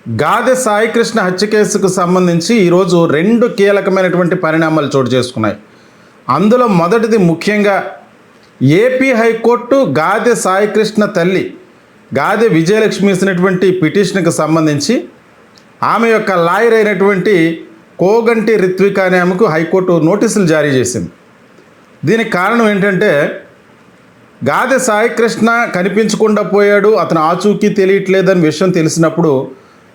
గాదె సాయికృష్ణ హత్య కేసుకు సంబంధించి ఈరోజు రెండు కీలకమైనటువంటి పరిణామాలు చోటు చేసుకున్నాయి. అందులో మొదటిది ముఖ్యంగా ఏపీ హైకోర్టు గాదె సాయికృష్ణ తల్లి గాదె విజయలక్ష్మి ఇచ్చినటువంటి పిటిషన్కి సంబంధించి ఆమె యొక్క లాయర్ అయినటువంటి కోగంటి రిత్విక అనే ఆమెకు హైకోర్టు నోటీసులు జారీ చేసింది. దీనికి కారణం ఏంటంటే గాదె సాయికృష్ణ కనిపించకుండా పోయాడు, అతను ఆచూకీ తెలియట్లేదని విషయం తెలిసినప్పుడు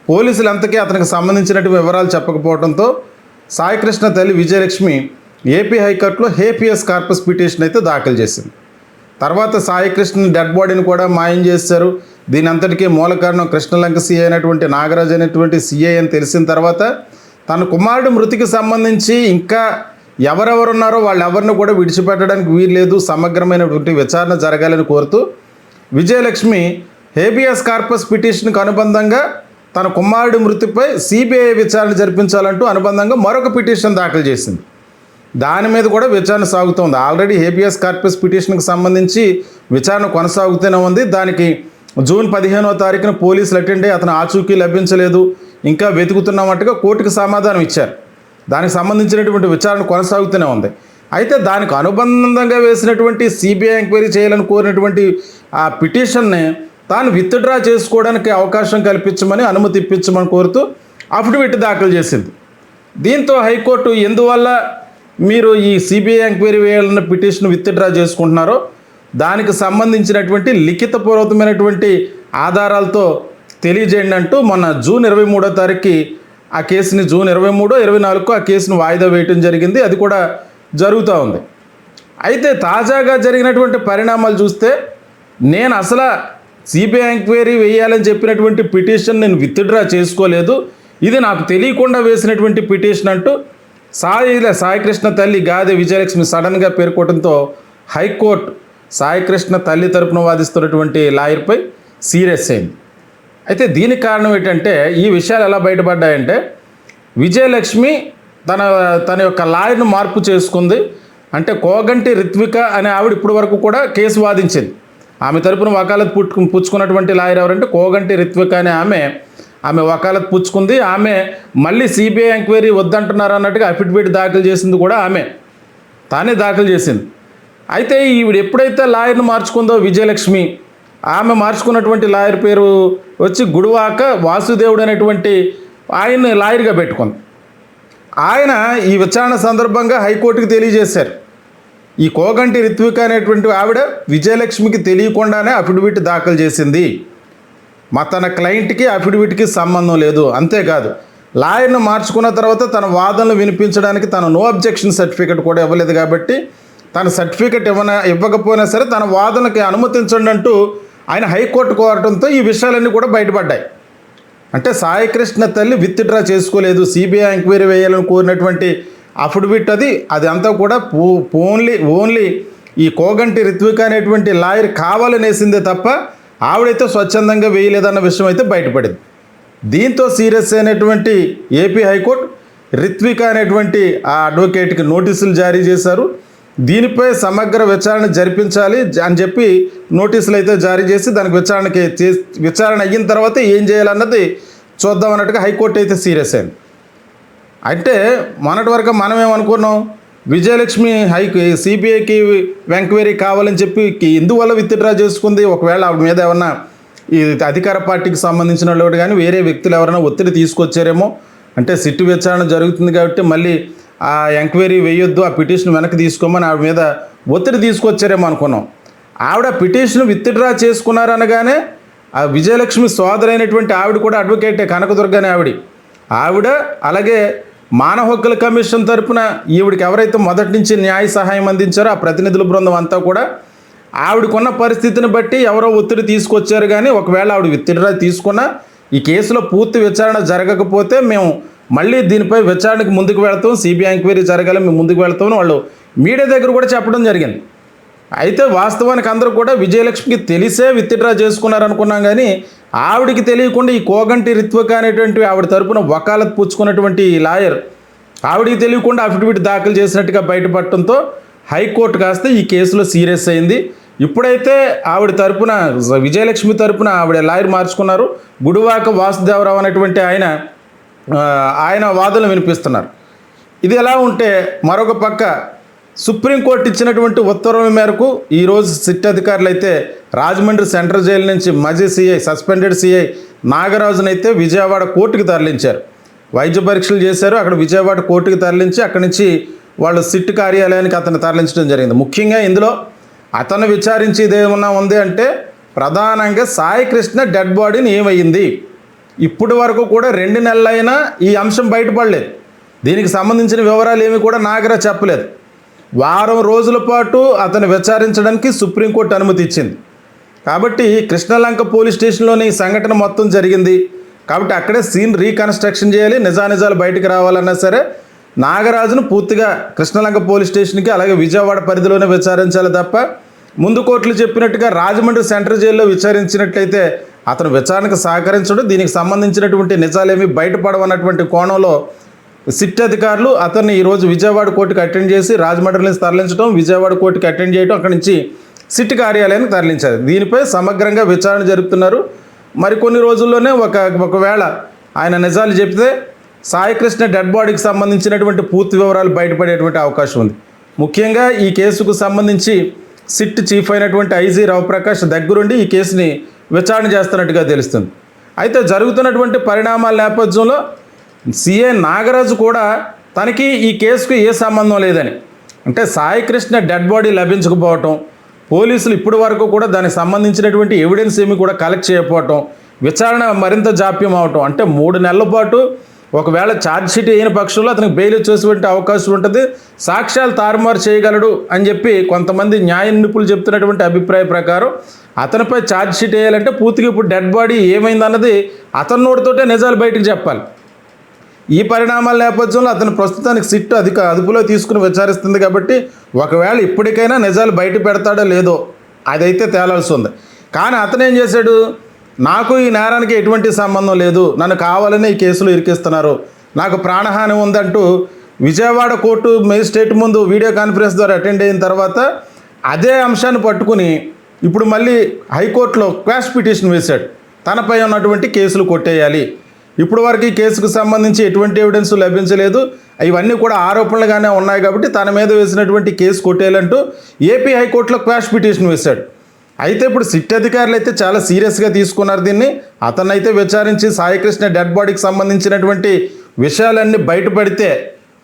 పోలీసులు అంతకీ అతనికి సంబంధించినటువంటి వివరాలు చెప్పకపోవడంతో సాయికృష్ణ తల్లి విజయలక్ష్మి ఏపీ హైకోర్టులో హేపియస్ కార్పస్ పిటిషన్ అయితే దాఖలు చేసింది. తర్వాత సాయికృష్ణ డెడ్ బాడీని కూడా మాయం చేశారు. దీని అంతటికీ మూల కారణం కృష్ణలంక సిఐ అయినటువంటి నాగరాజు అనేటువంటి సిఐ అని తెలిసిన తర్వాత తన కుమారుడు మృతికి సంబంధించి ఇంకా ఎవరెవరున్నారో వాళ్ళెవరిని కూడా విడిచిపెట్టడానికి వీల్లేదు, సమగ్రమైనటువంటి విచారణ జరగాలని కోరుతూ విజయలక్ష్మి హేబియస్ కార్పస్ పిటిషన్కు అనుబంధంగా తన కుమారుడి మృతిపై సిబిఐ విచారణ జరిపించాలంటూ అనుబంధంగా మరొక పిటిషన్ దాఖలు చేసింది. దాని మీద కూడా విచారణ సాగుతోంది. ఆల్రెడీ హేబియస్ కార్పస్ పిటిషన్కి సంబంధించి విచారణ కొనసాగుతూనే ఉంది. దానికి జూన్ 15వ తారీఖున పోలీసులు అటెండ్ అయ్యి అతను ఆచూకీ లభించలేదు, ఇంకా వెతుకుతున్నట్టుగా కోర్టుకు సమాధానం ఇచ్చారు. దానికి సంబంధించినటువంటి విచారణ కొనసాగుతూనే ఉంది. అయితే దానికి అనుబంధంగా వేసినటువంటి సిబిఐ ఎంక్వైరీ చేయాలని కోరినటువంటి ఆ పిటిషన్ని తాను విత్డ్రా చేసుకోవడానికి అవకాశం కల్పించమని, అనుమతి ఇప్పించమని కోరుతూ అఫిడవిట్ దాఖలు చేసింది. దీంతో హైకోర్టు ఎందువల్ల మీరు ఈ సిబిఐ ఎంక్వైరీ వేయాలన్న పిటిషన్ విత్డ్రా చేసుకుంటున్నారో దానికి సంబంధించినటువంటి లిఖితపూర్వకమైనటువంటి ఆధారాలతో తెలియజేయండి అంటూ మొన్న జూన్ 23వ తారీఖుకి ఆ కేసుని జూన్ 23, 24 ఆ కేసును వాయిదా వేయటం జరిగింది. అది కూడా జరుగుతూ ఉంది. అయితే తాజాగా జరిగినటువంటి పరిణామాలు చూస్తే నేను అసలు సిబిఐ ఎంక్వైరీ వేయాలని చెప్పినటువంటి పిటిషన్ నేను విత్డ్రా చేసుకోలేదు, ఇది నాకు తెలియకుండా వేసినటువంటి పిటిషన్ అంటూ సాయికృష్ణ తల్లి గాదె విజయలక్ష్మి సడన్గా పేర్కోవడంతో హైకోర్టు సాయికృష్ణ తల్లి తరపున వాదిస్తున్నటువంటి లాయర్పై సీరియస్ అయింది. అయితే దీనికి కారణం ఏంటంటే ఈ విషయాలు ఎలా బయటపడ్డాయంటే విజయలక్ష్మి తన యొక్క లాయర్ను మార్పు చేసుకుంది. అంటే కోగంటి రిత్విక అనే ఆవిడ ఇప్పటి వరకు కూడా కేసు వాదించింది. ఆమె తరపున వకాలత్ పుచ్చుకున్నటువంటి లాయర్ ఎవరంటే కోగంటి రిత్విక అనే ఆమె వకాలత్ పుచ్చుకుంది. ఆమె మళ్ళీ సిబిఐ ఎంక్వైరీ వద్దంటున్నారు అన్నట్టుగా అఫిడవిట్ దాఖలు చేసింది కూడా తానే దాఖలు చేసింది. అయితే ఈవిడ ఎప్పుడైతే లాయర్ను మార్చుకుందో విజయలక్ష్మి, ఆమె మార్చుకున్నటువంటి లాయర్ పేరు వచ్చి గుడివాక వాసుదేవుడు అనేటువంటి ఆయన్ని లాయర్గా పెట్టుకుంది. ఆయన ఈ విచారణ సందర్భంగా హైకోర్టుకి తెలియజేశారు, ఈ కోగంటి రిత్విక అనేటువంటి ఆవిడ విజయలక్ష్మికి తెలియకుండానే అఫిడవిట్ దాఖలు చేసింది, తన క్లయింట్కి అఫిడవిట్కి సంబంధం లేదు. అంతేకాదు లాయర్ను మార్చుకున్న తర్వాత తన వాదనలు వినిపించడానికి తన నో అబ్జెక్షన్ సర్టిఫికెట్ కూడా ఇవ్వలేదు. కాబట్టి తన సర్టిఫికెట్ ఇవ్వకపోయినా సరే తన వాదనకి అనుమతించండి అంటూ ఆయన హైకోర్టు కోరటంతో ఈ విషయాలన్నీ కూడా బయటపడ్డాయి. అంటే సాయికృష్ణ తల్లి విత్డ్రా చేసుకోలేదు, సిబిఐ ఎంక్వైరీ వేయాలని కోరినటువంటి అఫిడవిట్ అది అంతా కూడా ఓన్లీ ఈ కోగంటి రిత్విక అనేటువంటి లాయర్ కావాలనేసిందే తప్ప ఆవిడైతే స్వచ్ఛందంగా వేయలేదన్న విషయం అయితే బయటపడింది. దీంతో సీరియస్ అయినటువంటి ఏపీ హైకోర్టు రిత్విక అనేటువంటి ఆ అడ్వకేట్కి నోటీసులు జారీ చేశారు. దీనిపై సమగ్ర విచారణ జరిపించాలి అని చెప్పి నోటీసులు అయితే జారీ చేసి దానికి విచారణ అయిన తర్వాత ఏం చేయాలన్నది చూద్దాం అన్నట్టుగా హైకోర్టు అయితే సీరియస్ అయింది. అంటే మొన్నటి వరకు మనమేమనుకున్నాం, విజయలక్ష్మి సిబిఐకి ఎంక్వైరీ కావాలని చెప్పి ఎందువల్ల విత్డ్రా చేసుకుంది, ఒకవేళ ఆవిడ మీద ఏమన్నా ఈ అధికార పార్టీకి సంబంధించిన వాళ్ళు కానీ వేరే వ్యక్తులు ఎవరైనా ఒత్తిడి తీసుకొచ్చారేమో, అంటే సిట్టు విచారణ జరుగుతుంది కాబట్టి మళ్ళీ ఆ ఎంక్వైరీ వేయొద్దు, ఆ పిటిషన్ వెనక్కి తీసుకోమని ఆవిడ మీద ఒత్తిడి తీసుకొచ్చారేమో అనుకున్నాం. ఆవిడ పిటిషన్ విత్డ్రా చేసుకున్నారనగానే ఆ విజయలక్ష్మి సోదరైనటువంటి ఆవిడ కూడా అడ్వకేటే కనకదుర్గ అనే ఆవిడ అలాగే మానవ హక్కుల కమిషన్ తరపున ఈవిడికి ఎవరైతే మొదటి నుంచి న్యాయ సహాయం అందించారో ఆ ప్రతినిధుల బృందం అంతా కూడా ఆవిడకున్న పరిస్థితిని బట్టి ఎవరో ఒత్తిడి తీసుకొచ్చారు. కానీ ఒకవేళ ఆవిడ విత్డ్రా తీసుకున్నా ఈ కేసులో పూర్తి విచారణ జరగకపోతే మేము మళ్ళీ దీనిపై విచారణకు ముందుకు వెళ్తాం, సిబిఐ ఎంక్వైరీ జరగాలి, మేము ముందుకు వెళ్తామని వాళ్ళు మీడియా దగ్గర కూడా చెప్పడం జరిగింది. అయితే వాస్తవానికి అందరూ కూడా విజయలక్ష్మికి తెలిసే విత్డ్రా చేసుకున్నారనుకున్నాం, కానీ ఆవిడికి తెలియకుండా ఈ కోగంటి రిత్విక అనేటువంటి ఆవిడ తరపున వకాలత్ పుచ్చుకున్నటువంటి లాయర్ ఆవిడికి తెలియకుండా అఫిడవిట్ దాఖలు చేసినట్టుగా బయటపడటంతో హైకోర్టు కాస్త ఈ కేసులో సీరియస్ అయింది. ఇప్పుడైతే ఆవిడ తరపున విజయలక్ష్మి తరపున ఆవిడ లాయర్ మార్చుకున్నారు. గుడివాక వాసుదేవరావు అనేటువంటి ఆయన వాదనలు వినిపిస్తున్నారు. ఇది ఎలా ఉంటే మరొక పక్క సుప్రీంకోర్టు ఇచ్చినటువంటి ఉత్తర్వుల మేరకు ఈరోజు సిట్ అధికారులు అయితే రాజమండ్రి సెంట్రల్ జైలు నుంచి మాజీ సిఐ సస్పెండెడ్ సిఐ నాగరాజును అయితే విజయవాడ కోర్టుకి తరలించారు. వైద్య పరీక్షలు చేశారు. అక్కడ విజయవాడ కోర్టుకి తరలించి అక్కడి నుంచి వాళ్ళు సిట్ కార్యాలయానికి అతను తరలించడం జరిగింది. ముఖ్యంగా ఇందులో అతను విచారించేది ఏమన్నా ఉంది అంటే ప్రధానంగా సాయి కృష్ణ డెడ్ బాడీని ఏమయ్యింది. ఇప్పటి వరకు కూడా 2 నెలలైనా ఈ అంశం బయటపడలేదు. దీనికి సంబంధించిన వివరాలు ఏమి కూడా నాగరాజు చెప్పలేదు. వారం రోజుల పాటు అతను విచారించడానికి సుప్రీంకోర్టు అనుమతి ఇచ్చింది. కాబట్టి కృష్ణలంక పోలీస్ స్టేషన్లోని ఈ సంఘటన మొత్తం జరిగింది కాబట్టి అక్కడే సీన్ రీకన్స్ట్రక్షన్ చేయాలి. నిజానిజాలు బయటకు రావాలన్నా సరే నాగరాజును పూర్తిగా కృష్ణలంక పోలీస్ స్టేషన్కి అలాగే విజయవాడ పరిధిలోనే విచారించాలి తప్ప ముందు కోర్టులు చెప్పినట్టుగా రాజమండ్రి సెంట్రల్ జైల్లో విచారించినట్లయితే అతను విచారణకు సహకరించడం, దీనికి సంబంధించినటువంటి నిజాలేమీ బయటపడవన్నటువంటి కోణంలో సిట్ అధికారులు అతన్ని ఈరోజు విజయవాడ కోర్టుకు అటెండ్ చేసి రాజమండ్రి నుంచి తరలించడం, విజయవాడ కోర్టుకు అటెండ్ చేయడం, అక్కడి నుంచి సిట్ కార్యాలయానికి తరలించారు. దీనిపై సమగ్రంగా విచారణ జరుపుతున్నారు. మరికొన్ని రోజుల్లోనే ఒకవేళ ఆయన నిజాలు చెప్తే సాయికృష్ణ డెడ్ బాడీకి సంబంధించినటువంటి పూర్తి వివరాలు బయటపడేటువంటి అవకాశం ఉంది. ముఖ్యంగా ఈ కేసుకు సంబంధించి సిట్ చీఫ్ అయినటువంటి ఐజీ రవిప్రకాష్ దగ్గరుండి ఈ కేసుని విచారణ చేస్తున్నట్టుగా తెలుస్తుంది. అయితే జరుగుతున్నటువంటి పరిణామాల నేపథ్యంలో సిఐ నాగరాజు కూడా తనకి ఈ కేసుకు ఏ సంబంధం లేదని, అంటే సాయికృష్ణ డెడ్ బాడీ లభించకపోవటం, పోలీసులు ఇప్పటి వరకు కూడా దానికి సంబంధించినటువంటి ఎవిడెన్స్ ఏమి కూడా కలెక్ట్ చేయకపోవటం, విచారణ మరింత జాప్యం అవటం, అంటే 3 నెలల పాటు ఒకవేళ ఛార్జ్షీట్ అయిన పక్షంలో అతనికి బెయిల్ వచ్చేటువంటి అవకాశం ఉంటుంది, సాక్ష్యాలు తారుమారు చేయగలడు అని చెప్పి కొంతమంది న్యాయ నిపుణులు చెప్తున్నటువంటి అభిప్రాయ ప్రకారం అతనిపై ఛార్జ్షీట్ వేయాలంటే పూర్తిగా ఇప్పుడు డెడ్ బాడీ ఏమైందన్నది అతని నోటితోటే నిజాలు బయటకు చెప్పాలి. ఈ పరిణామాల నేపథ్యంలో అతను ప్రస్తుతానికి సిట్ అదుపులో తీసుకుని విచారిస్తుంది కాబట్టి ఒకవేళ ఇప్పటికైనా నిజాలు బయట పెడతాడో లేదో అదైతే తేలాల్సి ఉంది. కానీ అతను ఏం చేశాడు, నాకు ఈ నేరానికి ఎటువంటి సంబంధం లేదు, నన్ను కావాలని ఈ కేసులో ఇరికిస్తున్నారు, నాకు ప్రాణహాని ఉందంటూ విజయవాడ కోర్టు మేజిస్ట్రేట్ ముందు వీడియో కాన్ఫరెన్స్ ద్వారా అటెండ్ అయిన తర్వాత అదే అంశాన్ని పట్టుకుని ఇప్పుడు మళ్ళీ హైకోర్టులో క్వాష్ పిటిషన్ వేశాడు. తనపై ఉన్నటువంటి కేసులు కొట్టేయాలి, ఇప్పుడు వరకు ఈ కేసుకు సంబంధించి ఎటువంటి ఎవిడెన్స్ లభించలేదు, ఇవన్నీ కూడా ఆరోపణలుగానే ఉన్నాయి కాబట్టి తన మీద వేసినటువంటి కేసు కొట్టేయాలంటూ ఏపీ హైకోర్టులో క్వాష్ పిటిషన్ వేశాడు. అయితే ఇప్పుడు సిట్ అధికారులు అయితే చాలా సీరియస్గా తీసుకున్నారు దీన్ని. అతన్నైతే విచారించి సాయికృష్ణ డెడ్ బాడీకి సంబంధించినటువంటి విషయాలన్నీ బయటపడితే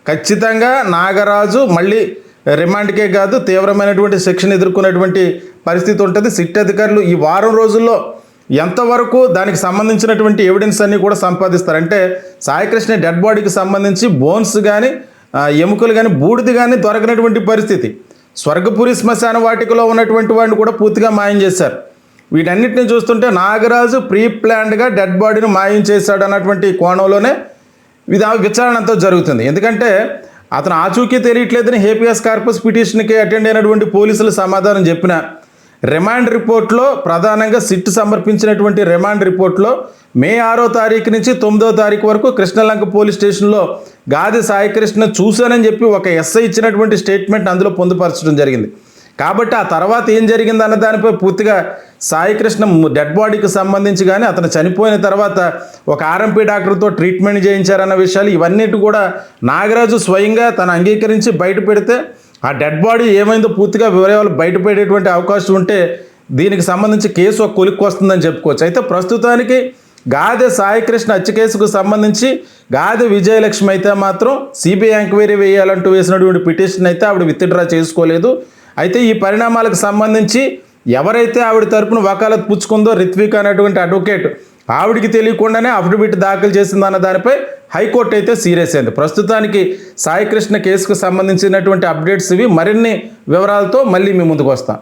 ఖచ్చితంగా నాగరాజు మళ్ళీ రిమాండ్కే కాదు తీవ్రమైనటువంటి శిక్షను ఎదుర్కొనేటువంటి పరిస్థితి ఉంటుంది. సిట్ అధికారులు ఈ వారం రోజుల్లో ఎంతవరకు దానికి సంబంధించినటువంటి ఎవిడెన్స్ అన్నీ కూడా సంపాదిస్తారు, అంటే సాయికృష్ణ డెడ్ బాడీకి సంబంధించి బోన్స్ కానీ ఎముకలు కానీ బూడిది కానీ దొరకనటువంటి పరిస్థితి. స్వర్గపురి శ్మశాన వాటికలో ఉన్నటువంటి వాడిని కూడా పూర్తిగా మాయం చేశారు. వీటన్నిటిని చూస్తుంటే నాగరాజు ప్రీ ప్లాన్డ్గా డెడ్ బాడీని మాయం చేశాడు అన్నటువంటి కోణంలోనే విచారణ అంతా జరుగుతుంది. ఎందుకంటే అతను ఆచూకీ తెలియట్లేదని హేపియస్ కార్పస్ పిటిషన్కి అటెండ్ అయినటువంటి పోలీసులు సమాధానం చెప్పిన రిమాండ్ రిపోర్ట్లో ప్రధానంగా సిట్ సమర్పించినటువంటి రిమాండ్ రిపోర్ట్లో మే 6వ తారీఖు నుంచి 9వ తారీఖు వరకు కృష్ణలంక పోలీస్ స్టేషన్లో గాది సాయికృష్ణ చూశానని చెప్పి ఒక ఎస్ఐ ఇచ్చినటువంటి స్టేట్మెంట్ అందులో పొందుపరచడం జరిగింది. కాబట్టి ఆ తర్వాత ఏం జరిగింది అన్న దానిపై పూర్తిగా సాయికృష్ణ డెడ్ బాడీకి సంబంధించి కానీ అతను చనిపోయిన తర్వాత ఒక ఆర్ఎంపీ డాక్టర్తో ట్రీట్మెంట్ చేయించారన్న విషయాలు ఇవన్నిటి కూడా నాగరాజు స్వయంగా తను అంగీకరించి బయట పెడితే ఆ డెడ్ బాడీ ఏమైందో పూర్తిగా వివరాలు బయటపడేటువంటి అవకాశం ఉంటే దీనికి సంబంధించి కేసు ఒక కొలిక్కి వస్తుందని చెప్పుకోవచ్చు. అయితే ప్రస్తుతానికి గాదె సాయికృష్ణ హత్య కేసుకు సంబంధించి గాదె విజయలక్ష్మి అయితే మాత్రం సిబిఐ ఎంక్వైరీ వేయాలంటూ వేసినటువంటి పిటిషన్ అయితే ఆవిడ విత్డ్రా చేసుకోలేదు. అయితే ఈ పరిణామాలకు సంబంధించి ఎవరైతే ఆవిడ తరపున వకాలత్ పుచ్చుకుందో రిత్విక్ అనేటువంటి అడ్వకేట్ ఆవిడికి తెలియకుండానే అఫిడవిట్ దాఖలు చేసిందన్న దానిపై హైకోర్టు అయితే సీరియస్ అయింది. ప్రస్తుతానికి సాయికృష్ణ కేసుకు సంబంధించినటువంటి అప్డేట్స్ ఇవి. మరిన్ని వివరాలతో మళ్ళీ మీ ముందుకు వస్తాం.